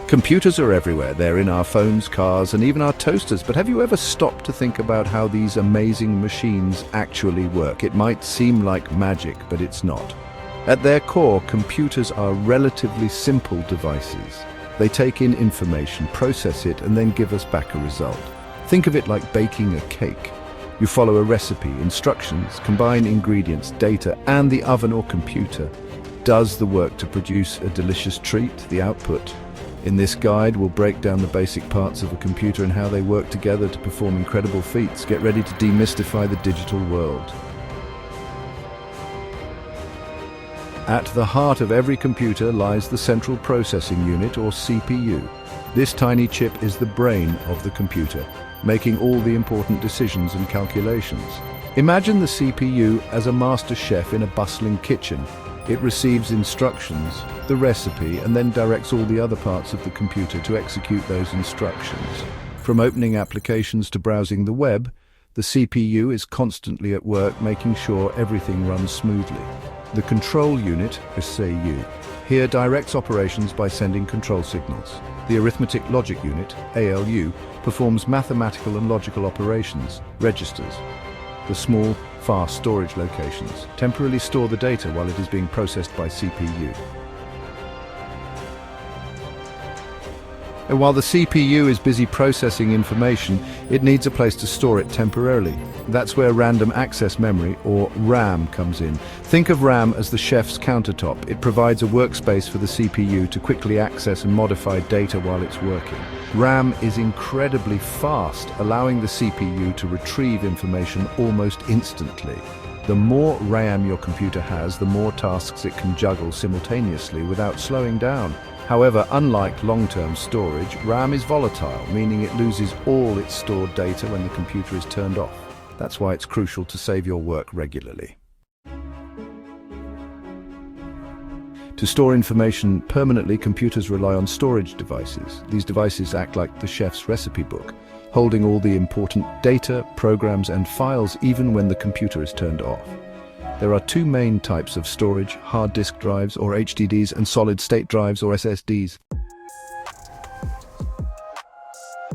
Computers are everywhere. They're in our phones, cars, and even our toasters. But have you ever stopped to think about how these amazing machines actually work? It might seem like magic, but it's not. At their core, computers are relatively simple devices. They take in information, process it, and then give us back a result. Think of it like baking a cake. You follow a recipe, instructions, combine ingredients, data, and the oven or computer does the work to produce a delicious treat, the output. In this guide, we'll break down the basic parts of a computer and how they work together to perform incredible feats. Get ready to demystify the digital world. At the heart of every computer lies the Central Processing Unit, or CPU. This tiny chip is the brain of the computer, making all the important decisions and calculations. Imagine the CPU as a master chef in a bustling kitchen. It receives instructions, the recipe, and then directs all the other parts of the computer to execute those instructions. From opening applications to browsing the web, the CPU is constantly at work making sure everything runs smoothly. The control unit, or CU, here directs operations by sending control signals. The arithmetic logic unit, ALU, performs mathematical and logical operations, registers. The small, fast storage locations temporarily store the data while it is being processed by CPU. And while the CPU is busy processing information, it needs a place to store it temporarily. That's where random access memory, or RAM, comes in. Think of RAM as the chef's countertop. It provides a workspace for the CPU to quickly access and modify data while it's working. RAM is incredibly fast, allowing the CPU to retrieve information almost instantly. The more RAM your computer has, the more tasks it can juggle simultaneously without slowing down. However, unlike long-term storage, RAM is volatile, meaning it loses all its stored data when the computer is turned off. That's why it's crucial to save your work regularly. To store information permanently, computers rely on storage devices. These devices act like the chef's recipe book, holding all the important data, programs, and files even when the computer is turned off. There are two main types of storage: hard disk drives, or HDDs, and solid-state drives, or SSDs.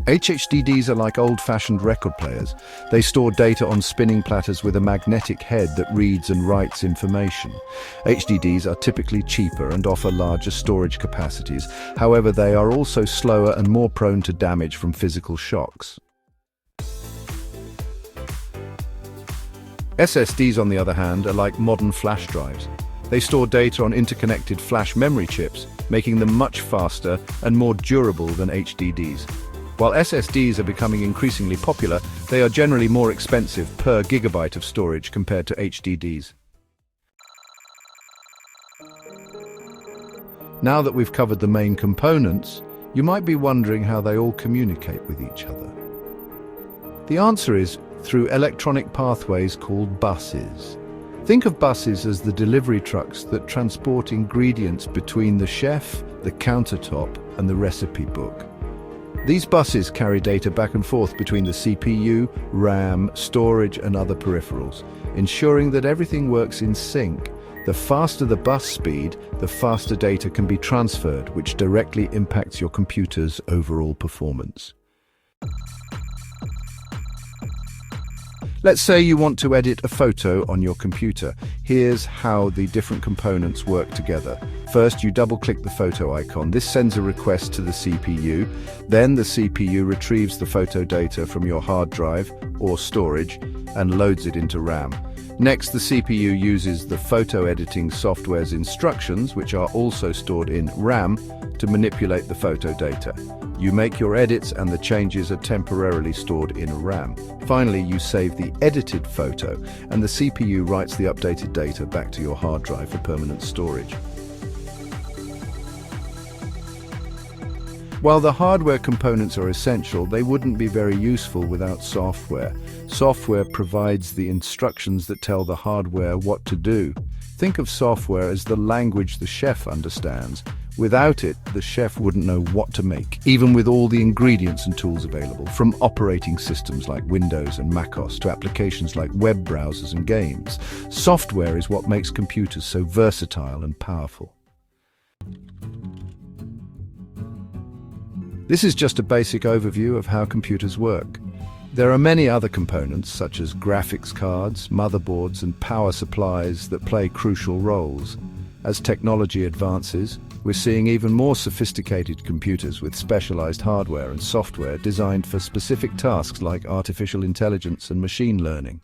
HDDs are like old-fashioned record players. They store data on spinning platters with a magnetic head that reads and writes information. HDDs are typically cheaper and offer larger storage capacities. However, they are also slower and more prone to damage from physical shocks. SSDs, on the other hand, are like modern flash drives. They store data on interconnected flash memory chips, making them much faster and more durable than HDDs. While SSDs are becoming increasingly popular, they are generally more expensive per gigabyte of storage compared to HDDs. Now that we've covered the main components, you might be wondering how they all communicate with each other. The answer is through electronic pathways called buses. Think of buses as the delivery trucks that transport ingredients between the chef, the countertop, and the recipe book. These buses carry data back and forth between the CPU, RAM, storage, and other peripherals, ensuring that everything works in sync. The faster the bus speed, the faster data can be transferred, which directly impacts your computer's overall performance. Let's say you want to edit a photo on your computer. Here's how the different components work together. First, you double-click the photo icon. This sends a request to the CPU. Then the CPU retrieves the photo data from your hard drive or storage and loads it into RAM. Next, the CPU uses the photo editing software's instructions, which are also stored in RAM, to manipulate the photo data. You make your edits and the changes are temporarily stored in RAM. Finally, you save the edited photo and the CPU writes the updated data back to your hard drive for permanent storage. While the hardware components are essential, they wouldn't be very useful without software. Software provides the instructions that tell the hardware what to do. Think of software as the language the chef understands. Without it, the chef wouldn't know what to make, even with all the ingredients and tools available, from operating systems like Windows and macOS to applications like web browsers and games. Software is what makes computers so versatile and powerful. This is just a basic overview of how computers work. There are many other components, such as graphics cards, motherboards, and power supplies that play crucial roles. As technology advances, we're seeing even more sophisticated computers with specialized hardware and software designed for specific tasks like artificial intelligence and machine learning.